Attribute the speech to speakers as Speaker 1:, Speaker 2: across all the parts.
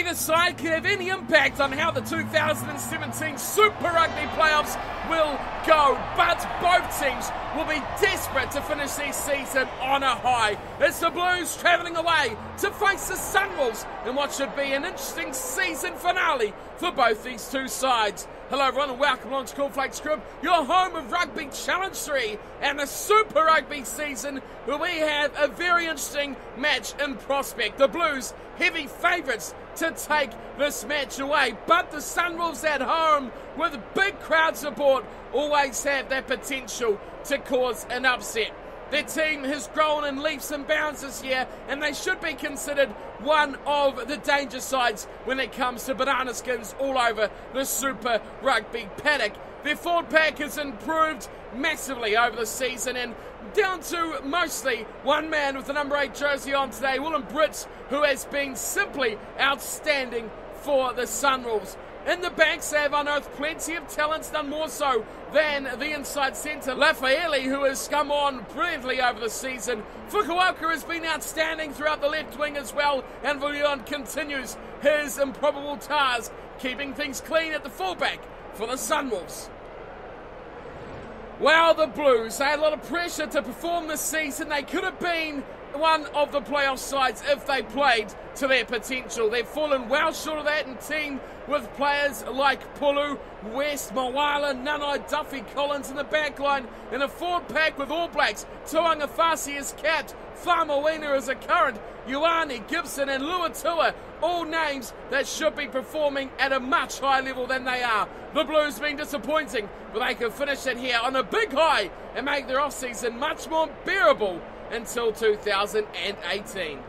Speaker 1: Neither side could have any impact on how the 2017 Super Rugby playoffs will go, but both teams will be desperate to finish their season on a high. It's the Blues travelling away to face the Sunwolves in what should be an interesting season finale for both these two sides. Hello everyone and welcome along to Cornflakes Group, your home of Rugby Challenge 3 and the Super Rugby season, where we have a very interesting match in prospect. The Blues, heavy favourites to take this match away, but the Sunwolves at home with big crowd support always have that potential to cause an upset. Their team has grown in leaps and bounds this year, and they should be considered one of the danger sides when it comes to banana skins all over the Super Rugby paddock. Their forward pack has improved massively over the season, and down to mostly one man with the number 8 jersey on today, Willem Brits, who has been simply outstanding for the Sunwolves. In the backs, they have unearthed plenty of talents, none more so than the inside centre, Lafaeli, who has come on brilliantly over the season. Fukuoka has been outstanding throughout the left wing as well, and Villion continues his improbable task, keeping things clean at the fullback for the Sunwolves. Well, the Blues, they had a lot of pressure to perform this season. They could have been one of the playoff sides if they played to their potential. They've fallen well short of that, and teamed with players like Pulu, West, Mawala, Nanai, Duffy, Collins in the back line, in a forward pack with All Blacks. Tuanga Fasi is capped, Famawina is a current, Ioane, Gibson and Luatua, all names that should be performing at a much higher level than they are. The Blues being disappointing, but they can finish it here on a big high and make their off-season much more bearable until 2018.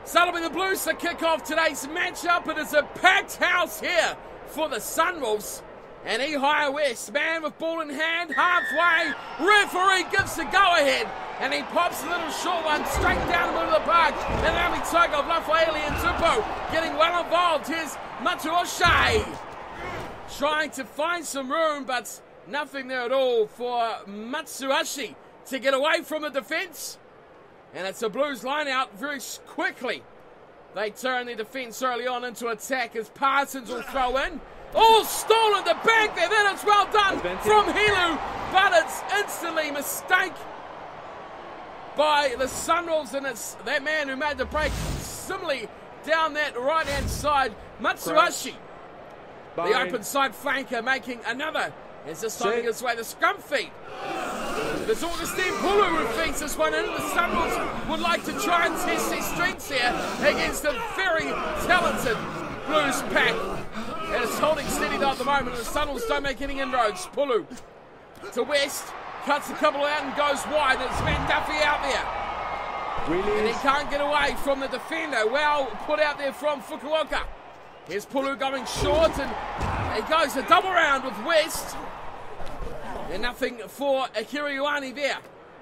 Speaker 1: So that'll be the Blues to kick off today's matchup. It is a packed house here for the Sunwolves. And Ehire West, man with ball in hand, halfway. Referee gives the go-ahead. And he pops a little short one straight down the middle of the park. And now we talk of Lafaeli and Tupo getting well involved. Here's Matuoshe trying to find some room, but nothing there at all for Matsuashi to get away from the defence. And it's a Blues line out very quickly. They turn their defence early on into attack as Parsons will throw in. Oh, stolen the back there. Then it's well done from Helu, but it's instantly mistake by the Sunwolves, and it's that man who made the break similarly down that right-hand side, Matsuashi. The open side flanker making another. As this time his way, the scrum feed. There's Augustine Pulu who feeds this one in. The Sunwolves would like to try and test their strengths here against a very talented Blues pack. And it's holding steady though at the moment. The Sunwolves don't make any inroads. Pulu to West, cuts a couple out and goes wide. It's Van Duffy out there. And he can't get away from the defender. Well put out there from Fukuoka. Here's Pulu going short, and he goes a double round with West. And nothing for Akira Ioane there.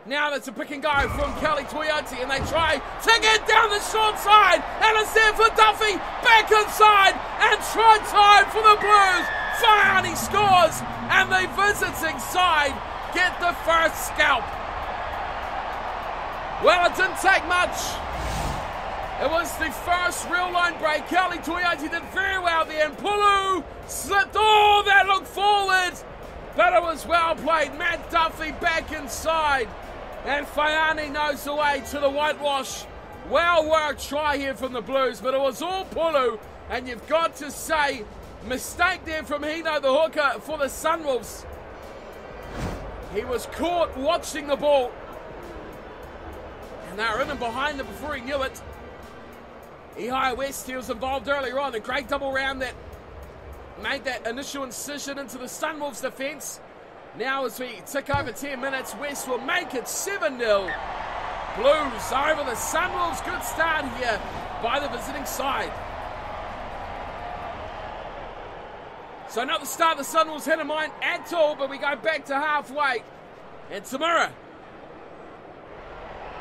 Speaker 1: Now it's a pick and go from Kelly Toyota, and they try to get down the short side, and it's there for Duffy, back inside, and try time for the Blues. Faiani scores, and the visiting side get the first scalp. Well, it didn't take much. It was the first real line break. Kelly Toyota did very well there, and Pulu slipped. Oh, that looked forward. But it was well played. Matt Duffy back inside. And Faiani knows the way to the whitewash. Well worked try here from the Blues, but it was all Pulu. And you've got to say, mistake there from Hino, the hooker, for the Sunwolves. He was caught watching the ball. And they were in and behind him before he knew it. Ehire West, he was involved earlier on. A great double round that made that initial incision into the Sunwolves defence. Now as we tick over 10 minutes, West will make it 7-0. Blues over the Sunwolves. Good start here by the visiting side. So not the start the Sunwolves had in mind at all, but we go back to halfway. And Tamura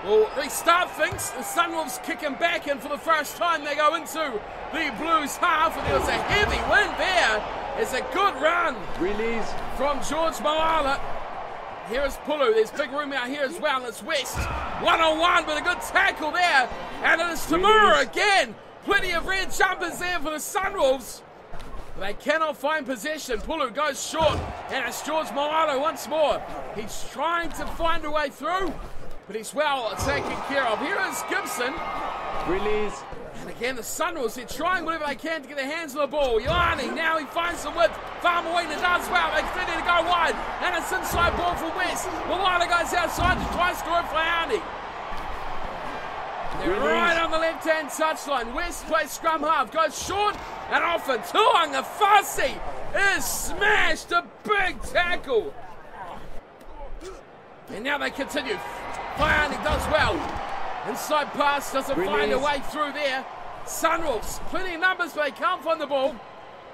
Speaker 1: will restart things. The Sunwolves kicking back, and for the first time they go into the Blues half, and there was a heavy wind there. It's a good run
Speaker 2: release
Speaker 1: from George Moala. Here is Pulu. There's big room out here as well. It's West one-on-one with a good tackle there, and it is Tamura again Plenty of red jumpers there for the Sunwolves. They cannot find possession. Pulu goes short, and it's George Moalo once more. He's trying to find a way through, but he's well taken care of. Here is Gibson.
Speaker 2: Release.
Speaker 1: And again, the Sunwolves, they're trying whatever they can to get their hands on the ball. Ioane, now he finds some width. Farmawina does well. They continue to go wide, and it's inside ball for West. Moalo goes outside to try and score for Ioane. They're right on the left-hand touchline. West plays scrum half, goes short and off it. Tuanga Fasi is smashed. A big tackle. And now they continue. Faiani does well. Inside pass, doesn't find a way through there. Sunwolves, plenty of numbers, but they can't find the ball.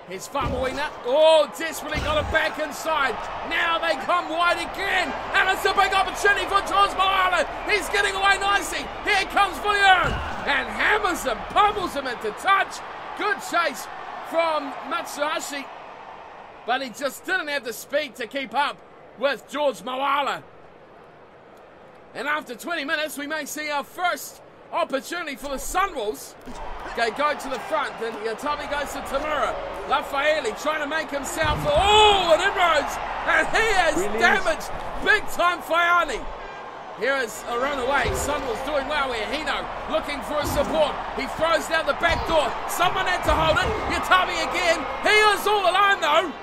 Speaker 1: Here's Farmawina. Oh, desperately got it back inside. Now they come wide again. And it's a big opportunity for George Moalo. He's getting away nicely. Here comes Villian. And hammers him, pummels him into touch. Good chase from Matsuhashi. But he just didn't have the speed to keep up with George Moalo. And after 20 minutes, we may see our first opportunity for the Sunwolves. They go to the front, then Yatabi goes to Tamura. Lafaeli trying to make himself, an inroads, and he has damaged big time Faiani. Here is a runaway. Sunwolves doing well here. Hino looking for a support. He throws down the back door. Someone had to hold it. Yatabi again. He is all alone though.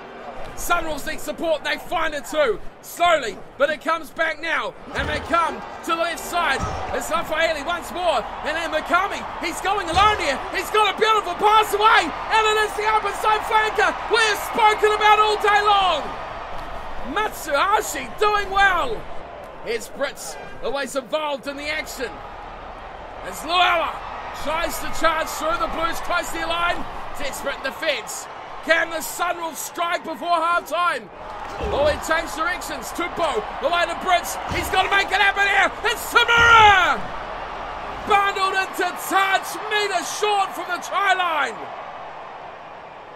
Speaker 1: Sunwolves need support, and they find it too. Slowly, but it comes back now, and they come to the left side. It's Lafaeli once more, and then Mikami, he's going alone here. He's got a beautiful pass away, and it is the up and side flanker we've spoken about all day long. Matsuhashi doing well. Here's Brits, always involved in the action. As Luella tries to charge through, the Blues close to the line. Desperate defence. Can the Sunwolves strike before half-time? Oh, he changed directions. Tupou, the way to Brits. He's got to make it happen here. It's Tamura! Bundled into touch, metre short from the try line.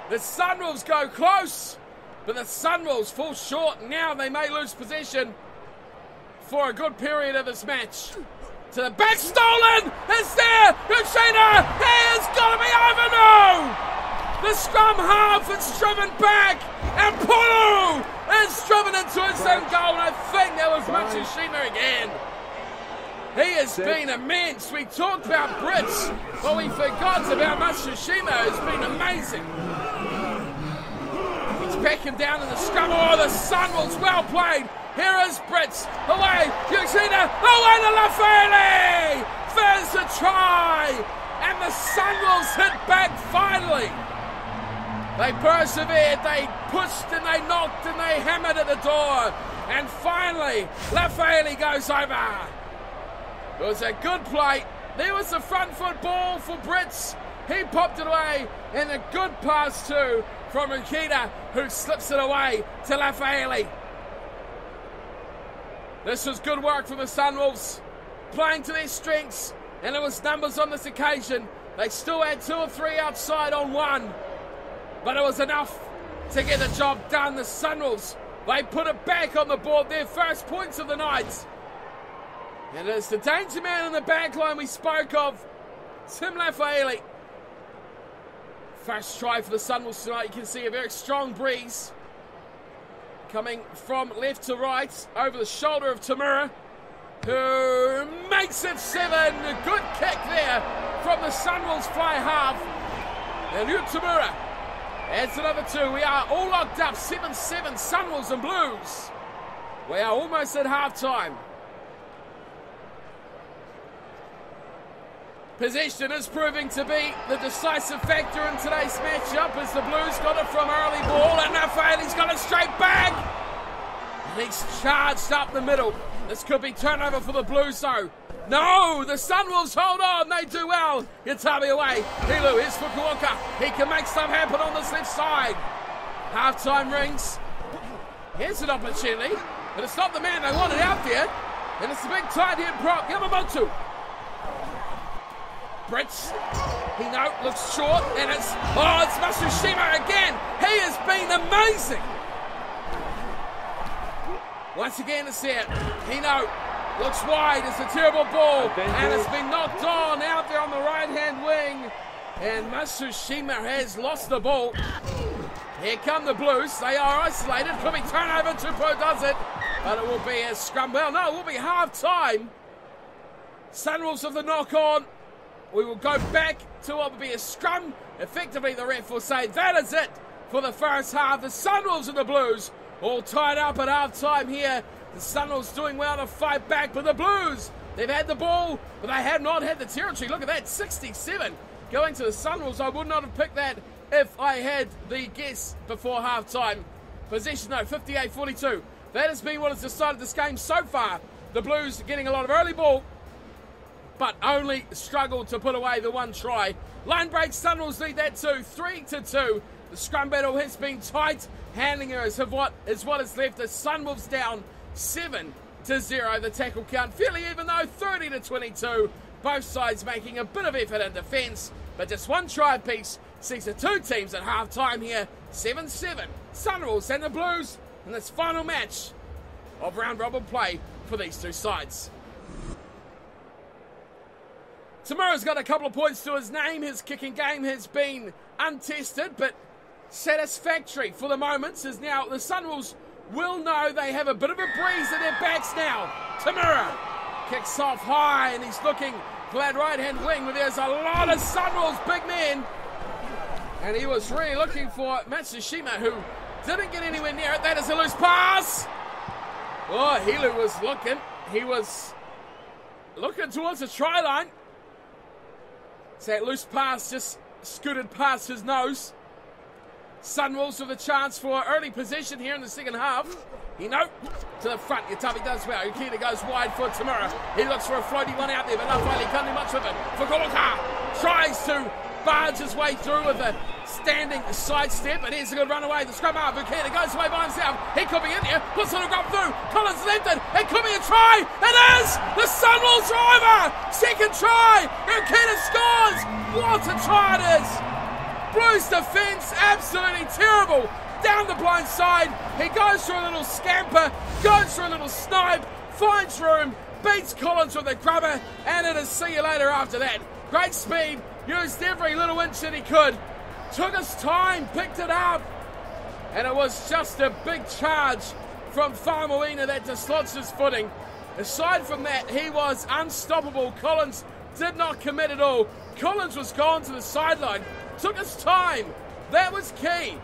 Speaker 1: The Sunwolves go close, but the Sunwolves fall short. Now they may lose possession for a good period of this match. To the back, stolen! It's there! Uchina! It's got to be over now! The scrum half is driven back, and Pulu is driven into his own goal, and I think that was Matsushima again. He has been immense. We talked about Brits, but we forgot about Matsushima. It's been amazing. He's backing down in the scrum. Oh, the Sunwolves, well played. Here is Brits. Away, Uchina. Away to Lafaeli. There's a try, and the Sunwolves hit back finally. They persevered, they pushed and they knocked and they hammered at the door. And finally, Lafaeli goes over. It was a good play. There was the front foot ball for Brits. He popped it away, and a good pass too from Rukita, who slips it away to Lafaeli. This was good work from the Sunwolves, playing to their strengths, and it was numbers on this occasion. They still had 2 or 3 outside on one. But it was enough to get the job done. The Sunwolves, they put it back on the board, their first points of the night. And it's the danger man in the back line we spoke of, Tim Lafaeli. First try for the Sunwolves tonight. You can see a very strong breeze coming from left to right over the shoulder of Tamura, who makes it 7. A good kick there from the Sunwolves fly half. And Tamura adds another 2. We are all locked up, 7-7, Sunwolves and Blues. We are almost at half-time. Possession is proving to be the decisive factor in today's matchup as the Blues got it from early ball, and Lafaeli's got it straight back. And he's charged up the middle. This could be turnover for the Blues though. No, the Sunwolves hold on, they do well. Yatabi away, Hilu, here's Fukuoka. He can make stuff happen on this left side. Half-time rings. Here's an opportunity, but it's not the man they wanted out there. And it's the big tight end prop, Yamamoto. Brits, Hino looks short, and it's Matsushima again. He has been amazing. Once again, it's there. Hino looks wide. It's a terrible ball, and it's been knocked on out there on the right-hand wing. And Matsushima has lost the ball. Here come the Blues. They are isolated. Could be turnover. Tupou does it. But it will be a scrum. Well, no, it will be half-time. Sunwolves of the knock-on. We will go back to what will be a scrum. Effectively, the ref will say that is it for the first half. The Sunwolves and the Blues all tied up at half-time here. The Sunwolves doing well to fight back, but the Blues, they've had the ball, but they have not had the territory. Look at that, 67 going to the Sunwolves. I would not have picked that if I had the guess before half-time. Possession, though, 58-42. That has been what has decided this game so far. The Blues getting a lot of early ball, but only struggled to put away the one try. Line break, Sunwolves lead that too, 3-2. The scrum battle has been tight. Handling errors is what has left the Sunwolves down 7-0. The tackle count fairly even though, 30-22. Both sides making a bit of effort in defence, but just one try apiece sees the two teams at half-time here, 7-7. Sunwolves and the Blues in this final match of round-robin play for these two sides. Tamura's got a couple of points to his name. His kicking game has been untested, but satisfactory for the moment, as now the Sunwolves will know they have a bit of a breeze in their backs now. Tamura kicks off high, and he's looking for that right-hand wing, where there's a lot of Sunwolves big men. And he was really looking for Matsushima, who didn't get anywhere near it. That is a loose pass. Oh, Hilu was looking. He was looking towards the try line. So that loose pass just scooted past his nose. Sunwolves with a chance for early possession here in the second half. Hino to the front. Yatavi does well. Yukina goes wide for Tamura. He looks for a floaty one out there, but not really can't do much with it. Fukuoka tries to barge his way through with a standing sidestep, and here's a good run away. The scrum half, Yukina goes away by himself. He could be in here. Puts it grub through. Collins left it. It could be a try. It is! The Sunwolves driver! Second try! Yukina scores! What a try it is! Blues defence, absolutely terrible. Down the blind side, he goes for a little scamper, goes for a little snipe, finds room, beats Collins with a grubber, and it is see you later after that. Great speed, used every little inch that he could, took his time, picked it up, and it was just a big charge from Faumuina that dislodged his footing. Aside from that, he was unstoppable. Collins did not commit at all. Collins was gone to the sideline, took his time, that was key.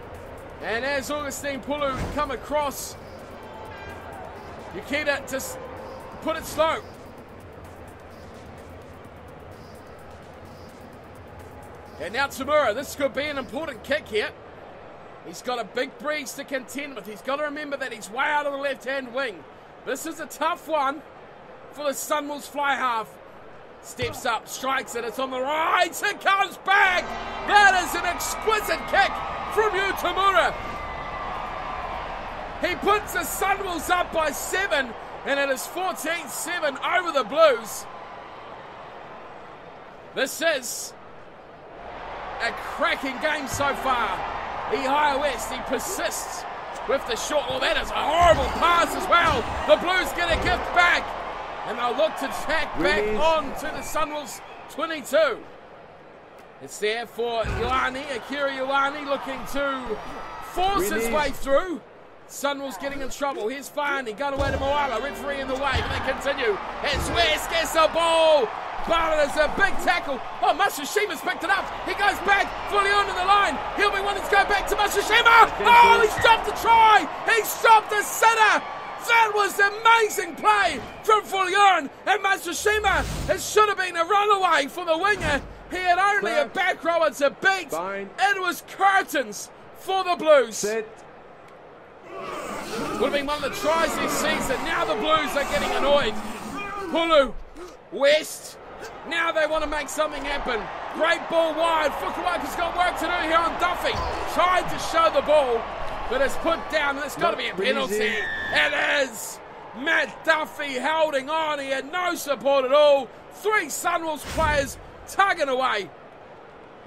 Speaker 1: And as Augustine Pulu come across, Yukina just put it slow. And now Tamura, this could be an important kick here. He's got a big breeze to contend with. He's got to remember that he's way out of the left-hand wing. This is a tough one for the Sunwolves fly half. Steps up, strikes it, it's on the right, it comes back! That is an exquisite kick from you, Tamura. He puts the Sunwolves up by 7, and it is 14-7 over the Blues. This is a cracking game so far. Ehio West, he persists with the short. Well, that is a horrible pass as well. The Blues get a gift back, and they'll look to tack back on to the Sunwolves 22. It's there for Ioane, Akira Ioane looking to force his way through. Sunwolves getting in trouble. Here's Fani, gun away to Moala, referee in the way, but they continue. It's West, gets the ball, but it is a big tackle. Oh, Matsushima's picked it up. He goes back, fully onto the line. He'll be wanting to go back to Matsushima. Oh, he stopped the try. He stopped the sitter. That was amazing play from Fulion, and Matsushima. It should have been a runaway for the winger. He had only a back rower to beat. It was curtains for the Blues. Set. Would have been one of the tries this season. Now the Blues are getting annoyed. Pulu, West. Now they want to make something happen. Great ball wide. Fukuoka's got work to do here on Duffy. Tried to show the ball, but it's put down. There's got to be a penalty. It is. Matt Duffy holding on. He had no support at all. 3 Sunwolves players tugging away.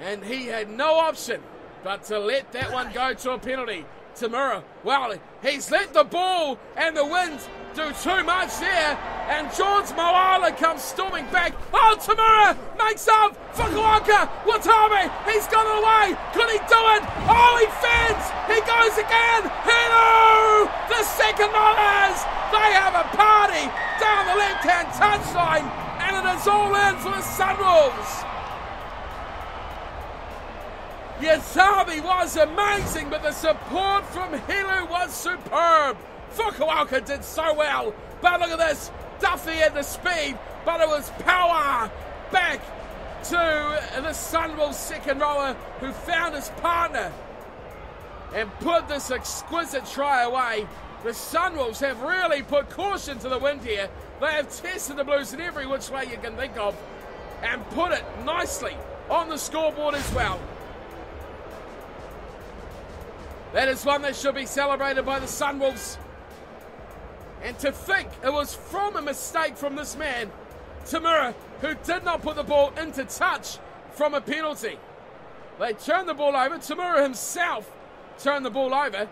Speaker 1: And he had no option but to let that one go to a penalty. Tamura, well, he's let the ball and the wind do too much there, and George Moala comes storming back. Oh, Tamura makes up. Fukuoka, Watame, he's got it away. Could he do it? Oh, he fends. He goes again. Hello, the second dollars. They have a party down the left-hand touchline, and it is all in for the Sunwolves. Yatabi was amazing, but the support from Hilu was superb. Fukuoka did so well, but look at this. Duffy had the speed, but it was power back to the Sunwolves second rower who found his partner and put this exquisite try away. The Sunwolves have really put caution to the wind here. They have tested the Blues in every which way you can think of and put it nicely on the scoreboard as well. That is one that should be celebrated by the Sunwolves. And to think it was from a mistake from this man, Tamura, who did not put the ball into touch from a penalty. They turned the ball over. Tamura himself turned the ball over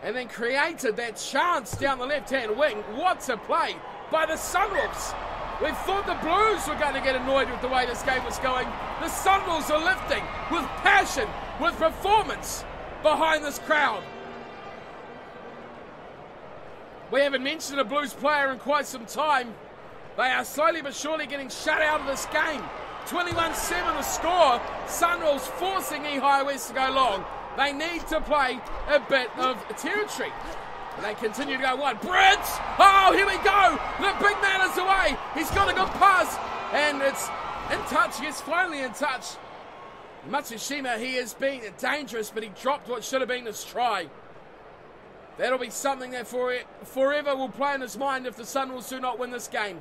Speaker 1: and then created that chance down the left-hand wing. What a play by the Sunwolves. We thought the Blues were going to get annoyed with the way this game was going. The Sunwolves are lifting with passion, with performance behind this crowd. We haven't mentioned a Blues player in quite some time. They are slowly but surely getting shut out of this game. 21-7 the score. Sunwolves forcing Ehigh West to go long. They need to play a bit of territory. And they continue to go wide. Brits! Oh, here we go! The big man is away. He's got a good pass. And it's in touch. Yes, finally in touch. Matsushima, he has been dangerous, but he dropped what should have been his try. That'll be something that forever will play in his mind if the Sunwolves do not win this game.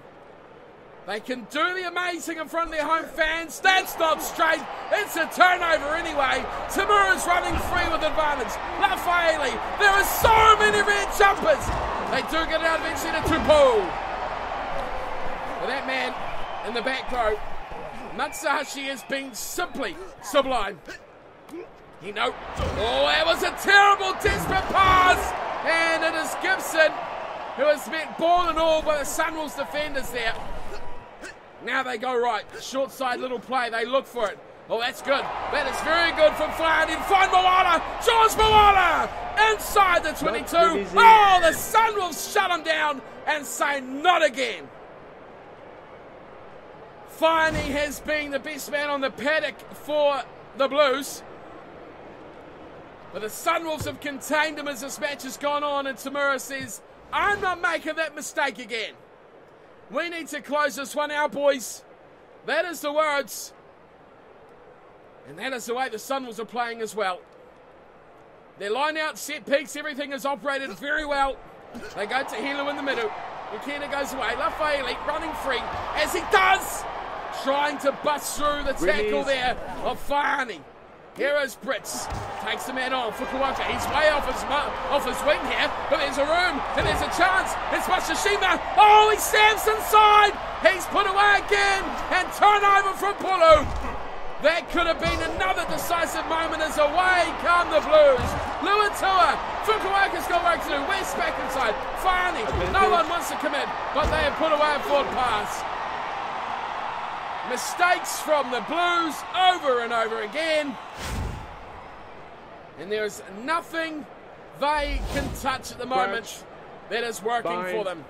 Speaker 1: They can do the amazing in front of their home fans. That's not straight. It's a turnover anyway. Tamura's running free with advantage. Lafaele. There are so many red jumpers. They do get it out eventually to Tupou. But that man in the back row, Matsuhashi, has been simply sublime. Oh, that was a terrible, desperate pass. And it is Gibson who has met ball and all by the Sunwolves defenders there. Now they go right. Short side little play. They look for it. Oh, that's good. That is very good from Flying in. Find Moala. George Moala inside the 22. Oh, the Sunwolves shut him down and say not again. Finally has been the best man on the paddock for the Blues. But the Sunwolves have contained him as this match has gone on, and Tamura says, I'm not making that mistake again. We need to close this one out, boys. That is the words. And that is the way the Sunwolves are playing as well. Their line out, set peaks, everything is operated very well. They go to Hilo in the middle. Ukena goes away. Lafaele running free, as he does. Trying to bust through the tackle there of Fani. Here is Brits. Takes the man on. Fukuoka. He's way off his wing here. But there's a room. And there's a chance. It's Matsushima. Oh, he stabs inside. He's put away again. And turnover from Pulu. That could have been another decisive moment as away come the Blues. Luatua. Fukuoka's got work to do. West back inside. Fani. No one wants to commit. But they have put away a forward pass. Mistakes from the Blues over and over again. And there is nothing they can touch at the moment that is working for them.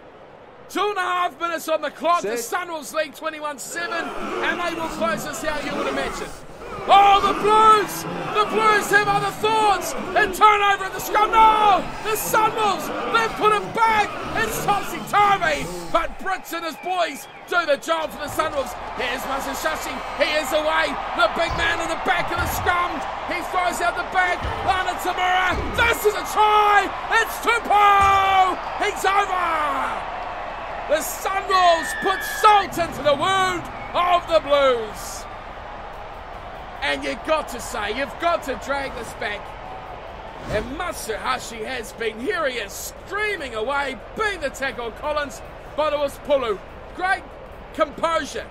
Speaker 1: 2.5 minutes on the clock. The Sunwolves lead 21-7, and they will close this out, you would imagine. Oh, the Blues! The Blues have other thoughts. And turnover at the scrum. No! The Sunwolves, they've put him back. It's Topsy Turvy. But Brits and his boys do the job for the Sunwolves. Here's Matsuhashi. He is away. The big man in the back of the scrum. He throws out the back. Lana Tamura. This is a try. It's Tupou. He's over. The Sunwolves put salt into the wound of the Blues. And you've got to say, you've got to drag this back. And Matsuhashi has been, here he is, streaming away, being the tackle Collins, but it was Pulu. Great composure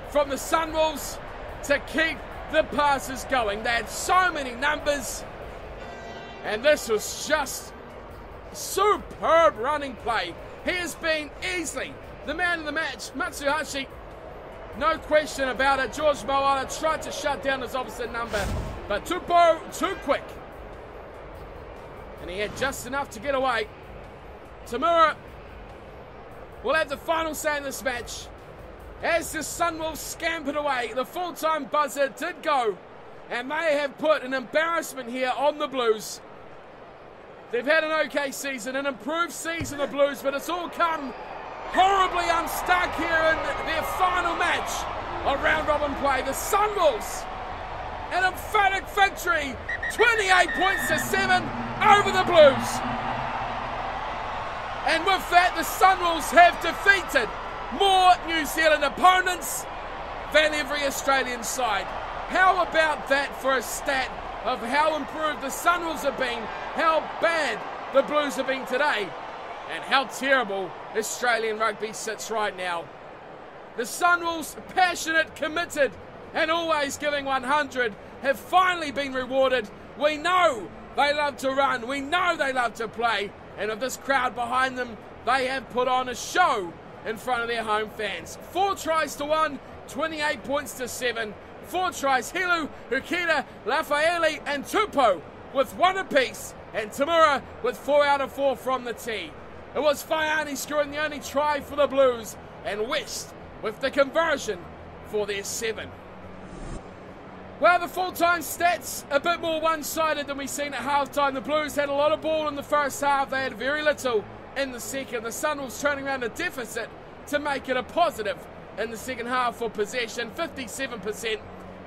Speaker 1: from the Sunwolves to keep the passes going. They had so many numbers, And this was just superb running play. He has been easily the man of the match. Matsuhashi, no question about it. George Moala tried to shut down his opposite number, but Tupou too quick. And he had just enough to get away. Tamura will have the final say in this match. As the Sunwolves scampered away, the full-time buzzer did go, and they have put an embarrassment here on the Blues. They've had an okay season, an improved season, the Blues, but it's all come horribly unstuck here in their final match of round-robin play. The Sunwolves, an emphatic victory, 28 points to 7 over the Blues. And with that, the Sunwolves have defeated more New Zealand opponents than every Australian side. How about that for a stat of how improved the Sunwolves have been, how bad the Blues have been today, and how terrible Australian rugby sits right now. The Sunwolves, passionate, committed, and always giving 100, have finally been rewarded. We know they love to run, we know they love to play, and with this crowd behind them, they have put on a show in front of their home fans. 4 tries to 1, 28 points to 7. 4 tries, Hilu, Hukita, Lafaele and Tupou with 1 apiece, and Tamura with 4 out of 4 from the tee. It was Faiani scoring the only try for the Blues, and West with the conversion for their 7. Well, the full-time stats a bit more one-sided than we've seen at halftime. The Blues had a lot of ball in the first half. They had very little in the second. The Sunwolves turning around a deficit to make it a positive in the second half for possession, 57%.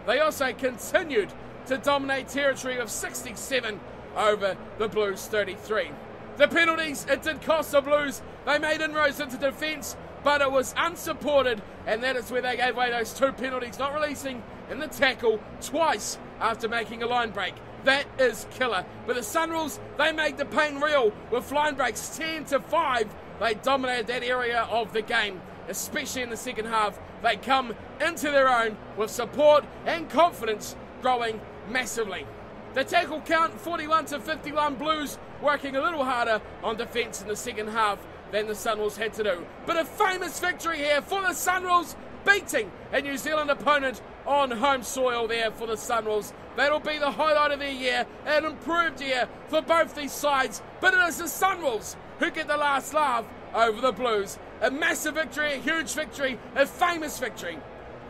Speaker 1: They also continued to dominate territory of 67 over the Blues 33. The penalties, it did cost the Blues. They made inroads into defence, but it was unsupported, and that is where they gave away those 2 penalties, not releasing in the tackle twice after making a line break. That is killer. But the Sunwolves, they made the pain real with line breaks 10-5. They dominated that area of the game, especially in the second half. They come into their own with support and confidence growing massively. The tackle count, 41-51, Blues working a little harder on defence in the second half than the Sunwolves had to do. But a famous victory here for the Sunwolves, beating a New Zealand opponent on home soil there for the Sunwolves. That'll be the highlight of their year, an improved year for both these sides, but it is the Sunwolves who get the last laugh over the Blues. A massive victory, a huge victory, a famous victory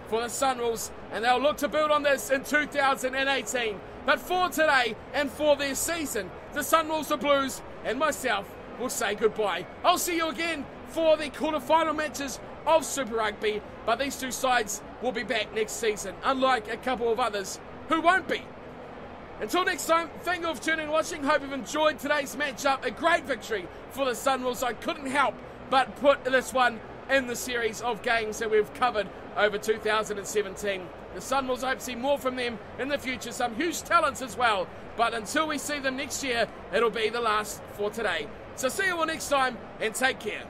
Speaker 1: for the Sunwolves, and they'll look to build on this in 2018. But for today and for their season, the Sunwolves, the Blues, and myself will say goodbye. I'll see you again for the quarter-final matches of Super Rugby, but these 2 sides will be back next season, unlike a couple of others who won't be. Until next time, thank you for tuning and watching. Hope you've enjoyed today's matchup. A great victory for the Sunwolves. I couldn't help but put this one in the series of games that we've covered over 2017. The Sunwolves, I hope to see more from them in the future. Some huge talents as well. But until we see them next year, it'll be the last for today. So see you all next time, and take care.